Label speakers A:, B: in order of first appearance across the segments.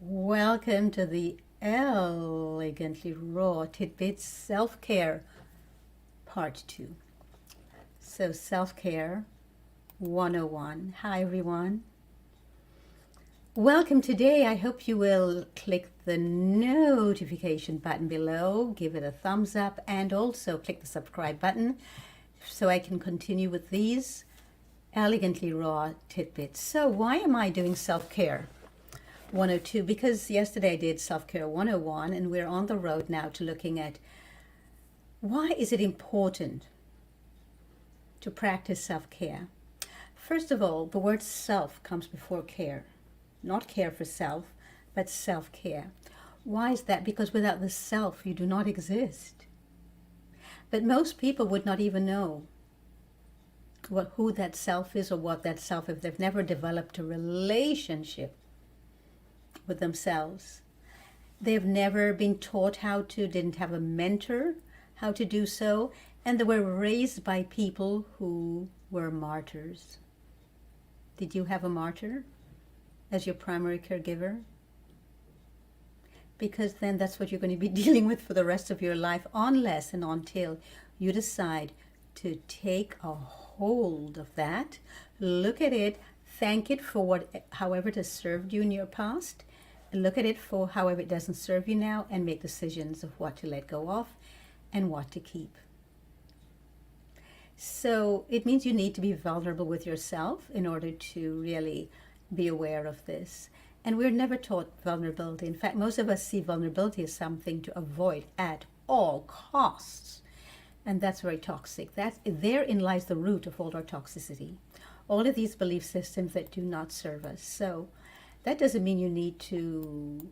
A: Welcome to the Elegantly Raw Tidbits Self-Care Part 2. So Self-Care 101. Hi everyone. Welcome today. I hope you will click the notification button below, give it a thumbs up, and also click the subscribe button so I can continue with these elegantly raw tidbits. So why am I doing self-care 102? Because yesterday I did self-care 101 and we're on the road now to looking at why is it important to practice self-care. First of all, the word self comes before care. Not care for self, but self-care. Why is that? Because without the self, you do not exist. But most people would not even know who that self is or what that self is if they've never developed a relationship with themselves. They've never been taught how to, didn't have a mentor how to do so, and they were raised by people who were martyrs. Did you have a martyr as your primary caregiver? Because then that's what you're going to be dealing with for the rest of your life, unless and until you decide to take a hold of that, look at it, thank it for however it has served you in your past, look at it for however it doesn't serve you now, and make decisions of what to let go of and what to keep. So it means you need to be vulnerable with yourself in order to really be aware of this. And we're never taught vulnerability. In fact, most of us see vulnerability as something to avoid at all costs. And that's very toxic. Therein lies the root of all our toxicity. All of these belief systems that do not serve us. So that doesn't mean you need to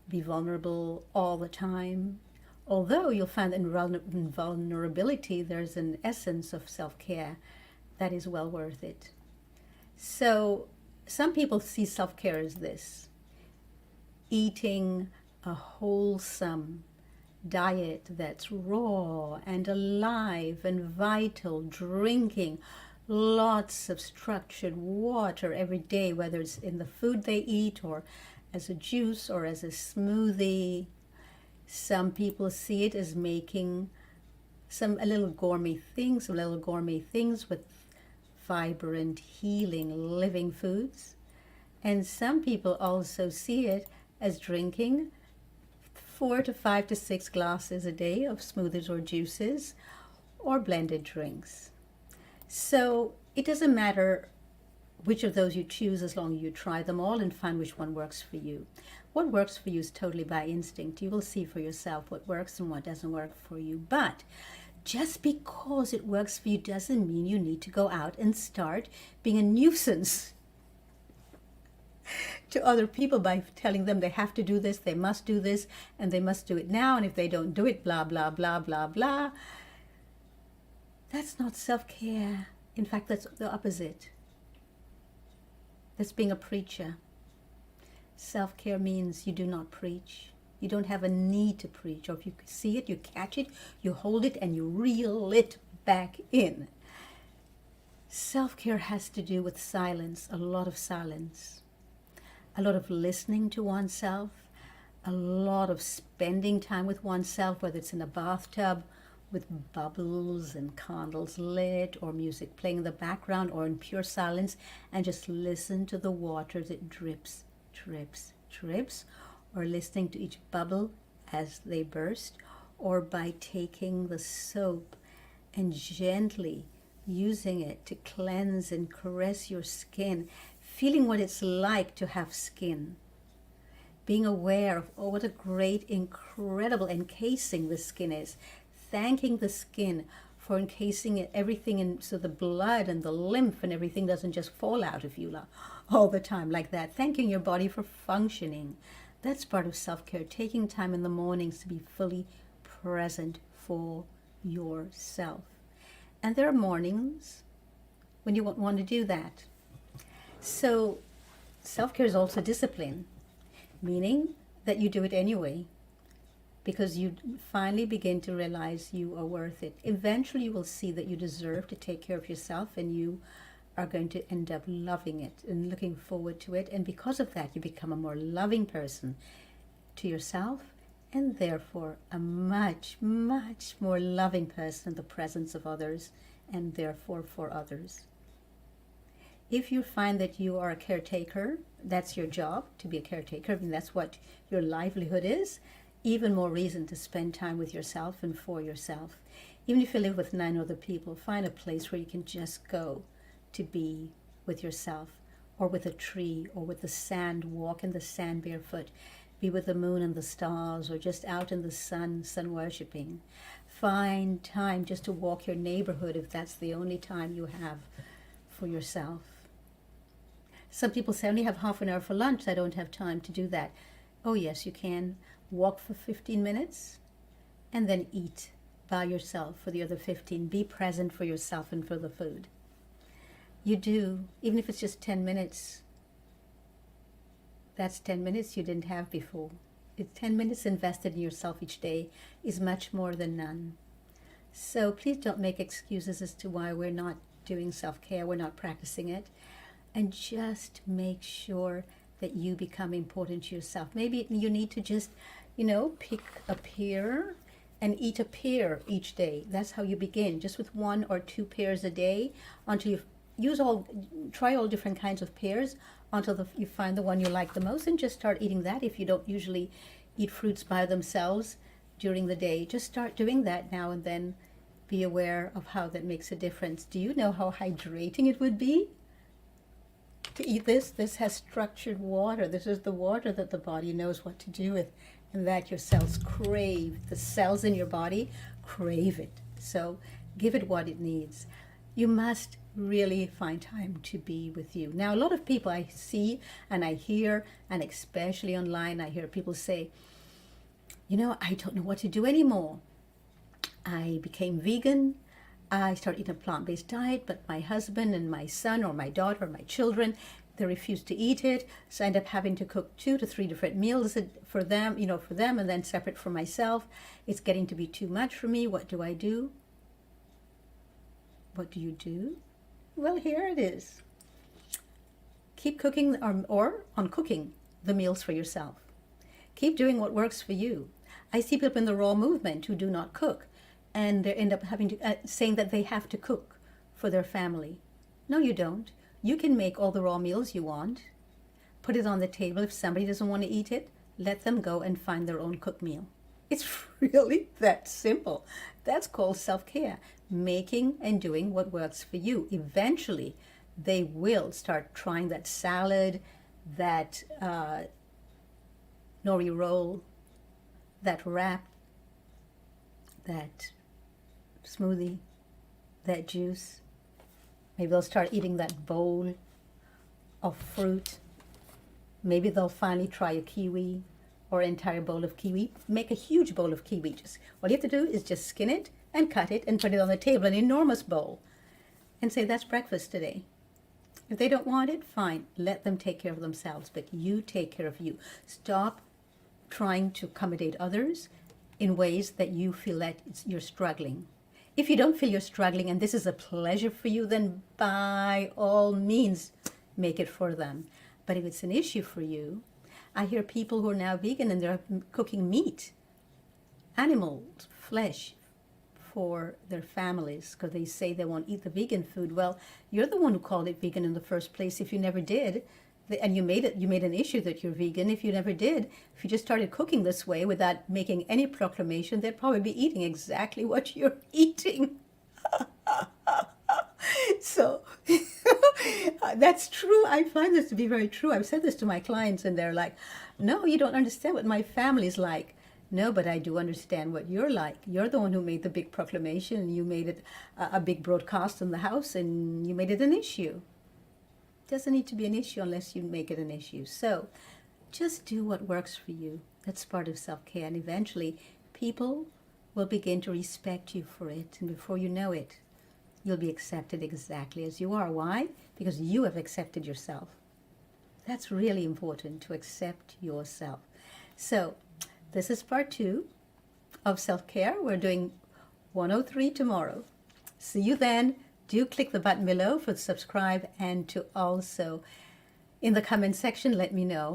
A: be vulnerable all the time. Although you'll find that in vulnerability, there's an essence of self-care that is well worth it. So some people see self-care as this: eating a wholesome diet that's raw and alive and vital, drinking lots of structured water every day, whether it's in the food they eat or as a juice or as a smoothie. Some people see it as making some little gourmet things with vibrant, healing, living foods. And some people also see it as drinking 4 to 5 to 6 glasses a day of smoothies or juices or blended drinks. So it doesn't matter which of those you choose as long as you try them all and find which one works for you. What works for you is totally by instinct. You will see for yourself what works and what doesn't work for you. But just because it works for you doesn't mean you need to go out and start being a nuisance to other people by telling them they have to do this, they must do this, and they must do it now, and if they don't do it, blah, blah, blah, blah, blah. That's not self-care. In fact, that's the opposite. That's being a preacher. Self-care means you do not preach. You don't have a need to preach. Or if you see it, you catch it, you hold it, and you reel it back in. Self-care has to do with silence, a lot of silence. A lot of listening to oneself, a lot of spending time with oneself, whether it's in a bathtub with bubbles and candles lit or music playing in the background or in pure silence, and just listen to the water that drips, drips, drips, or listening to each bubble as they burst, or by taking the soap and gently using it to cleanse and caress your skin, feeling what it's like to have skin, being aware of, oh, what a great, incredible encasing the skin is, thanking the skin for encasing everything in, so the blood and the lymph and everything doesn't just fall out of you all the time like that, thanking your body for functioning. That's part of self-care, taking time in the mornings to be fully present for yourself. And there are mornings when you won't want to do that. So self-care is also discipline, meaning that you do it anyway because you finally begin to realize you are worth it. Eventually you will see that you deserve to take care of yourself and you are going to end up loving it and looking forward to it. And because of that, you become a more loving person to yourself, and therefore a much, much more loving person in the presence of others, and therefore for others. If you find that you are a caretaker, that's your job, to be a caretaker, I mean, that's what your livelihood is, even more reason to spend time with yourself and for yourself. Even if you live with 9 other people, find a place where you can just go to be with yourself, or with a tree, or with the sand, walk in the sand barefoot, be with the moon and the stars, or just out in the sun worshipping. Find time just to walk your neighborhood if that's the only time you have for yourself. Some people say, I only have half an hour for lunch, I don't have time to do that. Oh yes, you can. Walk for 15 minutes and then eat by yourself for the other 15. Be present for yourself and for the food. You do, even if it's just 10 minutes, that's 10 minutes you didn't have before. 10 minutes invested in yourself each day is much more than none. So please don't make excuses as to why we're not doing self-care, we're not practicing it. And just make sure that you become important to yourself. Maybe you need to just, pick a pear and eat a pear each day. That's how you begin, just with 1 or 2 pears a day until you try all different kinds of pears until you find the one you like the most, and just start eating that. If you don't usually eat fruits by themselves during the day, just start doing that now and then. Be aware of how that makes a difference. Do you know how hydrating it would be to eat this? This has structured water. This is the water that the body knows what to do with, and that your cells crave. The cells in your body crave it. So give it what it needs. You must really find time to be with you. Now, a lot of people I see and I hear, and especially online, I hear people say, I don't know what to do anymore. I became vegan. I started eating a plant-based diet, but my husband and my son or my daughter or my children, they refuse to eat it. So I end up having to cook 2 to 3 different meals for them, and then separate for myself. It's getting to be too much for me. What do I do? What do you do? Well, here it is. Keep cooking or uncooking the meals for yourself. Keep doing what works for you. I see people in the raw movement who do not cook, and they end up having to saying that they have to cook for their family. No, you don't. You can make all the raw meals you want, put it on the table. If somebody doesn't want to eat it, let them go and find their own cooked meal. It's really that simple. That's called self-care, making and doing what works for you. Eventually, they will start trying that salad, that nori roll, that wrap, that smoothie, that juice. Maybe they'll start eating that bowl of fruit. Maybe they'll finally try a kiwi or an entire bowl of kiwi. Make a huge bowl of kiwi. Just all you have to do is just skin it and cut it and put it on the table, an enormous bowl, and say, that's breakfast today. If they don't want it, fine. Let them take care of themselves, but you take care of you. Stop trying to accommodate others in ways that you feel that you're struggling. If you don't feel you're struggling and this is a pleasure for you, then by all means, make it for them. But if it's an issue for you, I hear people who are now vegan and they're cooking meat, animal flesh for their families because they say they won't eat the vegan food. Well, you're the one who called it vegan in the first place. If you never did, and you made an issue that you're vegan. If you never did, if you just started cooking this way without making any proclamation, they'd probably be eating exactly what you're eating. So that's true. I find this to be very true. I've said this to my clients and they're like, no, you don't understand what my family's like. No, but I do understand what you're like. You're the one who made the big proclamation, and you made it a big broadcast in the house, and you made it an issue. It doesn't need to be an issue unless you make it an issue. So just do what works for you. That's part of self-care. And eventually people will begin to respect you for it. And before you know it, you'll be accepted exactly as you are. Why? Because you have accepted yourself. That's really important, to accept yourself. So this is part 2 of self-care. We're doing 103 tomorrow. See you then. do click the button below for subscribe, and to also in the comment section let me know